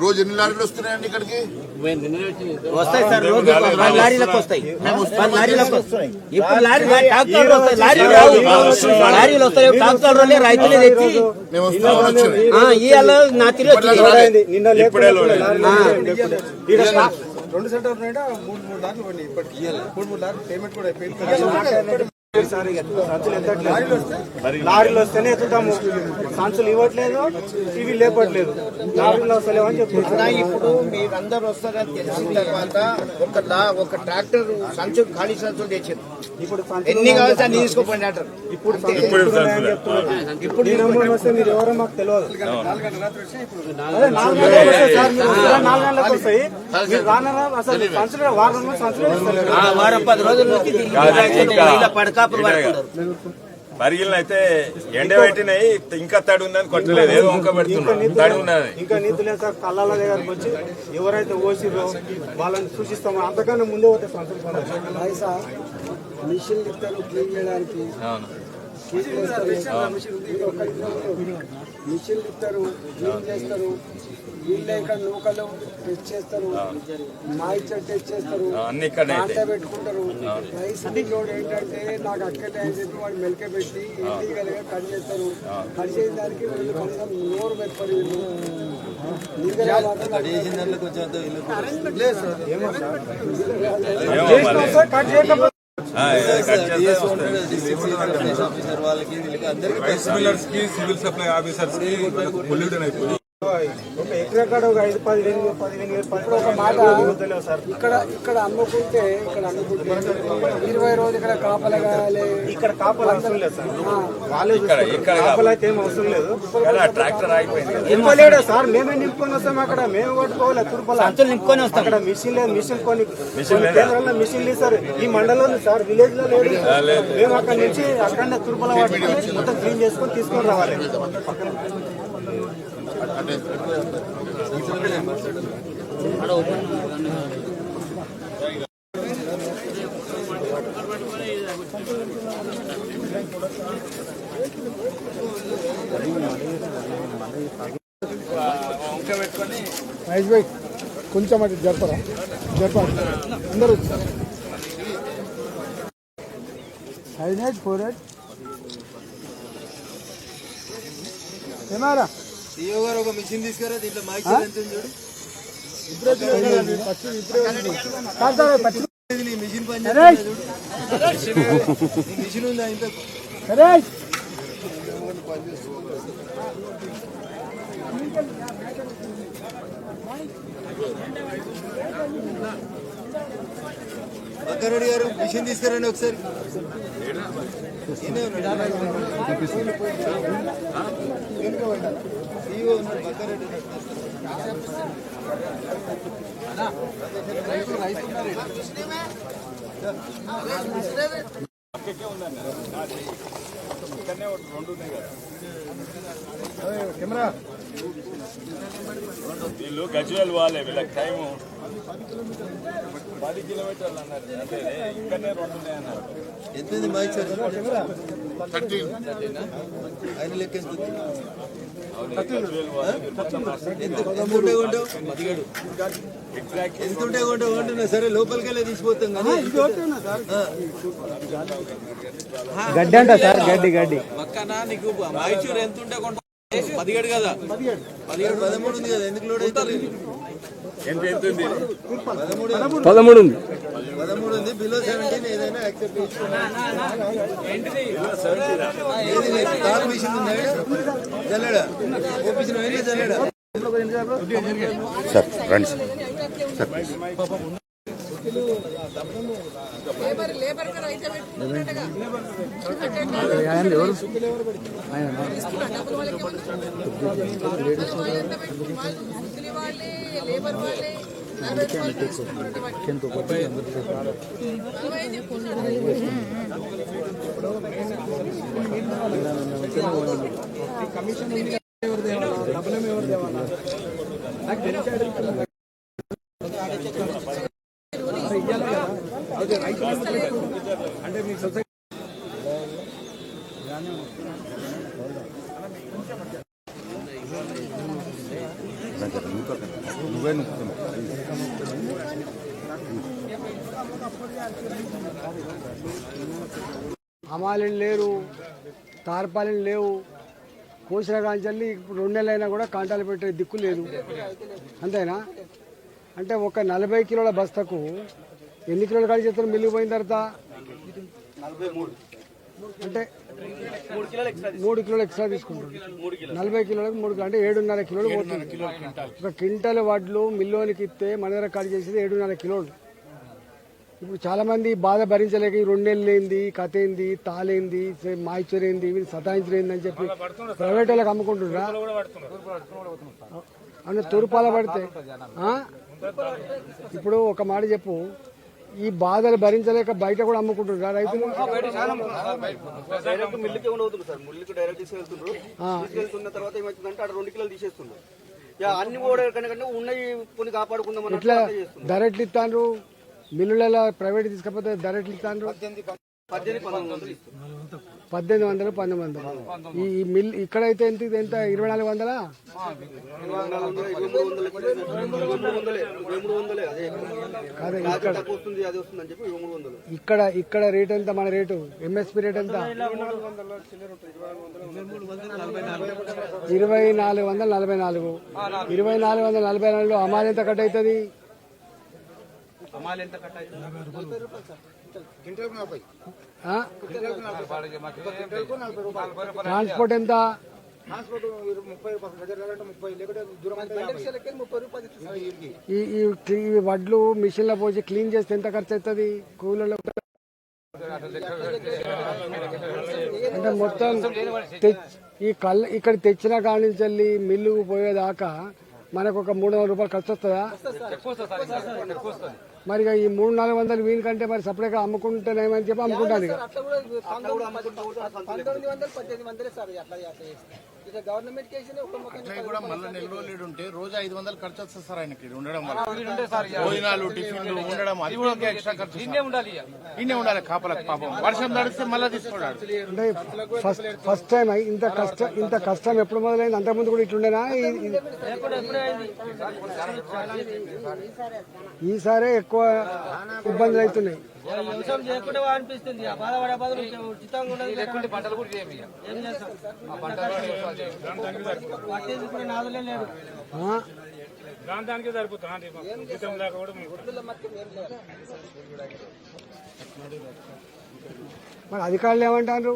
రోజు ఎన్ని లారీలు వస్తున్నాయండి ఇక్కడికి? వస్తాయి సార్, రోజు 10 లారీలకు వస్తాయి. 10 లారీలకు వస్తాయి. ఇప్పుడు లారీలు వస్తాయి, ట్రాక్టర్లే రైతులే తెచ్చి ఇవాళ నా తిరిగి 2 సెంటర్ 3 లారీలు పడినాయి. ఇప్పటికి 3 లారీలు పేమెంట్ కూడా అయిపోయింది. లారీలు వస్తేనే ఎత్తుతాము, సంచులు ఇవ్వట్లేదు, ఇవి లేపట్లేదు. లారీలు వస్తలేవు అని చెప్తున్నారు. ఇప్పుడు మీరందరూ వస్తారని తెలిసిన తర్వాత ఒక ట్రాక్టర్ సంచులు ఖాళీ సంచులు తెచ్చారు. ఇప్పుడు ఎన్ని కావాల్సి అన్ని తీసుకోపోయింది అంటారు. ఇప్పుడు వస్తే మీరు ఎవరో మాకు తెలియదు. 4 గంటలకు వస్తాయి. అసలు సంచులు వారం 10 రోజుల నుంచి బరిగిలను అయితే ఎండ పెట్టినాయి, ఇంకా తడి ఉందని కొట్టలేదు, ఏదో వంక పెడుతున్నారు. తడి ఉన్నది ఇంకా నీతి లేదు సార్. కళ్ళాల దగ్గరకు వచ్చి ఎవరైతే ఓసిరో వాళ్ళని సూచిస్తామో అంతకన్నా ముందే పోతే సంచులు మిషన్ ఇస్తారు క్లీన్ చేయడానికి. మిషన్ ఇస్తారు, క్లీన్ చేస్తారు. వీళ్ళే ఇక్కడ నూకలు టెస్ట్ చేస్తారు, మాయిచ టెస్ట్ చేస్తారు, కాంట పెట్టుకుంటారు. రైస్ లోడ్ ఏంటంటే నాకు అక్కడే అని చెప్పి వాడు మెలక పెట్టి ఇల్లీగల్ గా కట్ చేస్తారు. కట్ చేసిన దానికి వీళ్ళు కనీసం నోరు పెట్టుకోరు. కట్ చేయకపోతే సివిల్ సప్లై ఆఫీసర్స్ కి పొల్యూషన్ అయిపోయింది. ఒక ఎక్కడ ఒక 5-15 ఒక మాట సార్. ఇక్కడ అమ్ముకుంటే 20 రోజులు ఇక్కడ కాపలా కావాలి. ఇక్కడ కాపలా అవసరం లేదు సార్. వాళ్ళే కాపలా అయితే ఏం అవసరం లేదు. ట్రాక్టర్ ఆగిపోయింది. నింపలేడా సార్? మేమే నింపుకొని వస్తాం. అక్కడ మేము కొట్టుకోవాలి. తుర్పలా నింపుకొని వస్తాం. అక్కడ మిషన్ లేదు. మిషన్ కేంద్రంలో మిషన్ లేదు సార్. ఈ మండలంలో సార్, విలేజ్ లో లేదు. మేము అక్కడ నుంచి అక్కడ తుర్పల వాటికి మొత్తం క్లీన్ చేసుకొని తీసుకొని రావాలి. మహేష్ భాయ్ కొంచెం అది జరపరా? అందరూ 5-8-4-8 ఏమారా సీఓ గారు ఒక మిషన్ తీసుకురా. దీంట్లో మైక్ ఎంత ఉంది చూడు. మిషన్ పని మిషన్ ఉందా ఇంత? బక్కారెడ్డి గారు మిషన్ తీసుకురండి ఒకసారి. సీఓ ఉన్నాడు బక్కారెడ్డి. కెమెరా వీళ్ళు గజ్వేల్ వాళ్ళే, వీళ్ళకి టైము 10 కిలోమీటర్లు అన్నారు. అంటే ఇక్కడనే 2 ఉన్నాయన్నారు. ఎంత మైక్ సార్? 13 ఆయన లెక్క ఎంత ఉంటాయి కొంటావు అంటున్నా. సరే లోపలికి వెళ్ళి తీసిపోతాం కదా. గడ్డి అంట సార్. గడ్డి పక్కన నీకు మైచూర్ ఎంత ఉంటే కొంటావు? 17 కదా. 13 ఉంది కదా. ఎందుకు లోడ్ అవుతుంది? ఎంత ఉంది? 13 ఉంది. 13 ఉంది. బిలో 17 ఏదైనా యాక్సెప్ట్ కాల్ మిషన్ ఉందా? చల్లడా ఓపెన్ అయినా చల్లడా సార్ రండి సార్. అంటే మీ సొసైటీ ఇంకా హమాలీలు లేరు, తార్పాలీలు లేవు. కోసిన కాంచెల్లి 2 నెలలు అయినా కూడా కాంటాలు పెట్టే దిక్కు లేదు. అంతేనా? అంటే ఒక 40 కిలోల బస్తకు ఎన్ని కిలోలు కాడి చేస్తారు మిల్లు పోయిన తర్వాత? అంటే 3 కిలోలు ఎక్స్ట్రా తీసుకుంటారు. 40 కిలోలకు 3 కిలో అంటే 7.5 కిలోలు పోతుంది. ఒక క్వింటల్ వడ్లు మిల్లోనికి ఇస్తే మన దగ్గర కాడి చేసేది 7.5 కిలోలు. ఇప్పుడు చాలా మంది బాధ భరించలేక ఈ 2 నెలలు ఏంది, కథ ఏంది, తాలేంది, మాయిచూర్ ఏంది, సతాయించడం ఏంది అని చెప్పి ప్రైవేట్ వాళ్ళకి అమ్ముకుంటున్నారా? అవును, తూర్పాల పడితే ఇప్పుడు ఒక మాట చెప్పు, ఈ బాధలు భరించలేక బయట కూడా అమ్ముకుంటున్నారా రైతులు? డైరెక్ట్ మిల్లుకి ఉండవుతుంది సార్, మిల్లుకి డైరెక్ట్ తీసుకెళ్తున్న తర్వాత ఏమవుతుందంటే అక్కడ 2 కిలోలు తీసేస్తున్నారు. అన్ని కూడా కనుక ఉన్నవి కొన్ని కాపాడుకుందాం. ఇట్లా డైరెక్ట్ ఇస్తాను మిల్లులలో, ప్రైవేట్ తీసుకపోతే డైరెక్ట్ ఇస్తాను 1800. 1800, 1900. ఈ మిల్ ఇక్కడైతే ఎంత 2400? ఇక్కడ రేట్ ఎంత? మన రేటు ఎంఎస్పి రేట్ ఎంత? 2444. 2444 అమాల్ ఎంత కట్ అవుతుంది? ట్రాన్స్పోర్ట్ ఎంత? ఈ వడ్లు మిషన్ లో పోసి క్లీన్ చేస్తే ఎంత ఖర్చు అవుతుంది కూలీలో? అంటే మొత్తం ఇక్కడ తెచ్చిన కాడి నుంచి వెళ్ళి మిల్లుకు పోయేదాకా మనకు ఒక 300 రూపాయలు ఖర్చు వస్తుందా? మరి ఈ 300-400 వీనికంటే మరి సపరేట్గా అమ్ముకుంటేనేమని చెప్పి అమ్ముకుంటాను. అట్లా కూడా మళ్ళీ 4 రోజులు ఉంటే రోజు 500 ఖర్చు వస్తుంది సార్ ఆయనకి ఉండడం వల్ల. భోజనాలు, టిఫిన్లు ఉండడం, అది కూడా ఎక్స్ట్రా ఖర్చు. ఇన్నే ఉండాలి కాపలకు. పాపం వర్షం తడిస్తే మళ్ళీ తీసుకున్నాడు. అంటే ఫస్ట్ టైం ఇంత కష్టం ఎప్పుడు మొదలైంది? అంతకుముందు కూడా ఇట్లుండేనా? ఈసారే ఎక్కువ ఇబ్బందులు అవుతున్నాయి. వ్యవసాయం చేయకుండా అనిపిస్తుంది, బాధపడే బాధలు ఉచితంగా ఉండదు. పంటలు కూడా ఏం చేస్తాం, పట్టేది నాదులే లేదు. దానికి సరిపోతుంది. మరి అధికారులు ఏమంటారు?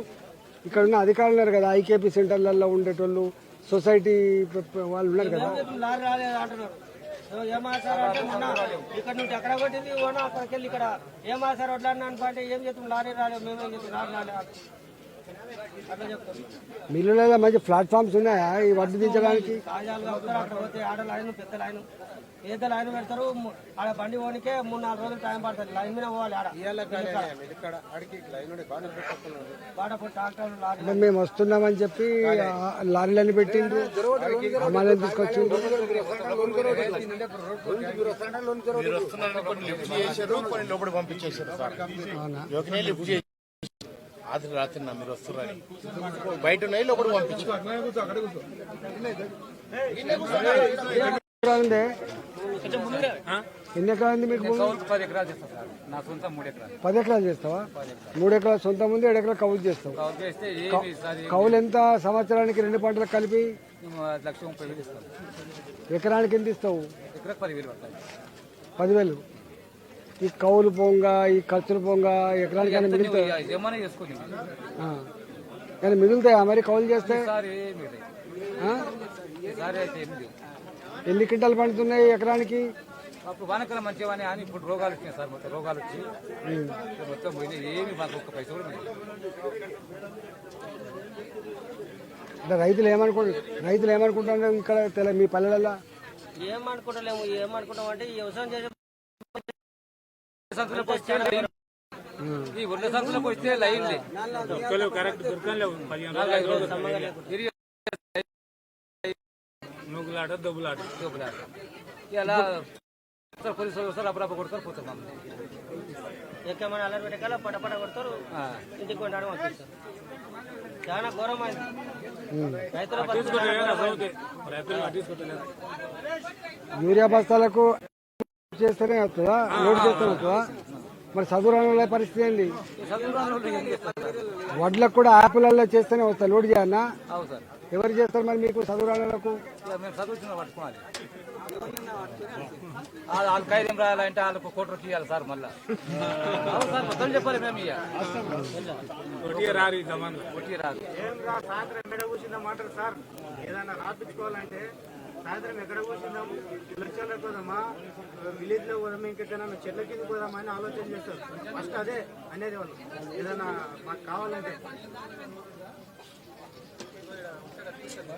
ఇక్కడ ఉన్న అధికారులు ఉన్నారు కదా, ఐకేపీ సెంటర్లలో ఉండేటోళ్ళు, సొసైటీ వాళ్ళు ఉన్నారు కదా. లారీ రాలేదు అంటున్నారు. ఏమాసారు అంటే మొన్న ఇక్కడ నుంచి ఎక్కడ కొట్టింది ఓనా అక్కడికి వెళ్ళి ఇక్కడ ఏమాసారు వడ్లన్నా అంటే ఏం చేస్తాం, లారీ రాలేదు, మేమేం చేస్తాం, లారీ రాలేదు అట్లా చెప్తాం. మిల్లులలో మంచి ప్లాట్ఫామ్స్ ఉన్నాయా ఈ వడ్లు దించడానికి? సహజాలుగా వస్తారు. అక్కడ పోతే ఆడ లైన్, పెద్ద లైన్, పెద్ద లైన్ పెడతారు. ఆడ బండి పోనికే 3-4 రోజులు టైం పడుతుంది. లైన్ మీద పోవాలి. ఆడ ట్రాక్టర్లు, లారీ. మేము వస్తున్నామని చెప్పి లారీలన్నీ పెట్టిండ్రు, అమ్మాయిని తీసుకొచ్చిండ్రు. కొన్ని లోపల పంపించేశారు సార్. లిఫ్ట్ చేసి రాత్రి మీరు వస్తున్నారని బయట ఉన్నాయి, లోపల పంపించారు. ఎన్ని ఎకరాలు ఉంది మీకు? 10 ఎకరాలు చేస్తాం సార్. నా సొంత 3 ఎకరాలు. 10 ఎకరాలు చేస్తావా? 3 ఎకరాలు సొంతం ఉంది, 7 ఎకరాలు కౌలు చేస్తావు. కౌలు ఎంత సంవత్సరానికి 2 పంటలకు కలిపి? 1,30,000 ఇస్తాం. ఎకరానికి ఎంత ఇస్తావు? ఎకరాకు 10,000 పడతాయి. 10,000. ఈ కౌలు పోంగా, ఈ ఖర్చులు పోంగా ఎకరానికి మిగులుతాయి. ఏమైనా చేసుకోండి కానీ మిగులుతాయా మరి కౌలు చేస్తే? ఎన్ని క్వింటాలు పండుతున్నాయి ఎకరానికి? అప్పుడు వానకాలం మంచిగా అని ఇప్పుడు రోగాలు వచ్చినాయి సార్. మొత్తం రోగాలు వచ్చి మొత్తం పోయినాయి. ఏమి మాకు ఒక్క పైసా కూడా లేదు. అంటే రైతులు ఏమనుకుంటున్నారు ఇక్కడ మీ పల్లెలలో? ఏమనుకుంటాం అంటే వ్యవసాయం చేసే ఈ ఒడ్ల సంచులకు వస్తే లైన్ నూగులాట, దొబ్బులాట ఇలా పోలీసు వస్తారు, అప్పుడప్పుడు కొడతారు, పోతారు. ఎక్కమని అల్లరి పెట్టాల పట కొడతారు, ఇంటికి కొంటాడు పంపిస్తారు. చాలా ఘోరమైంది రైతుల పరిస్థితి. యూరియా బస్తాలకు చేస్తేనే వస్తుందా, లోడ్ చేస్తేనే వస్తుందా? మరి చదువు పరిస్థితి ఏంటి? వడ్లకు కూడా యాప్లలో చేస్తేనే వస్తా, లోడ్ చేయన్నా? అవును సార్, ఎవరు చేస్తారు మరి మీకు చదువురాలకు? ఇక మేము చదువుతున్నా పట్టుకోవాలి. వాళ్ళు ఖైదం రాయాలంటే వాళ్ళకు కోటర్కి ఇవ్వాలి సార్ మళ్ళా. అవును సార్, మొత్తం చెప్పాలి మేము. ఇక ఒట్టి రాదు. సాయంత్రం ఎక్కడ కూర్చుందామంటారు సార్, ఏదైనా రాపించుకోవాలంటే సాయంత్రం ఎక్కడ కూర్చుందాము, లక్షలకు పోదామా, విలేజ్ లో పోదామా, ఇంకెక్కడైనా చెట్ల కింద పోదామా అని ఆలోచన చేస్తారు. ఫస్ట్ అదే అనేది వాళ్ళు, ఏదైనా మాకు కావాలంటే.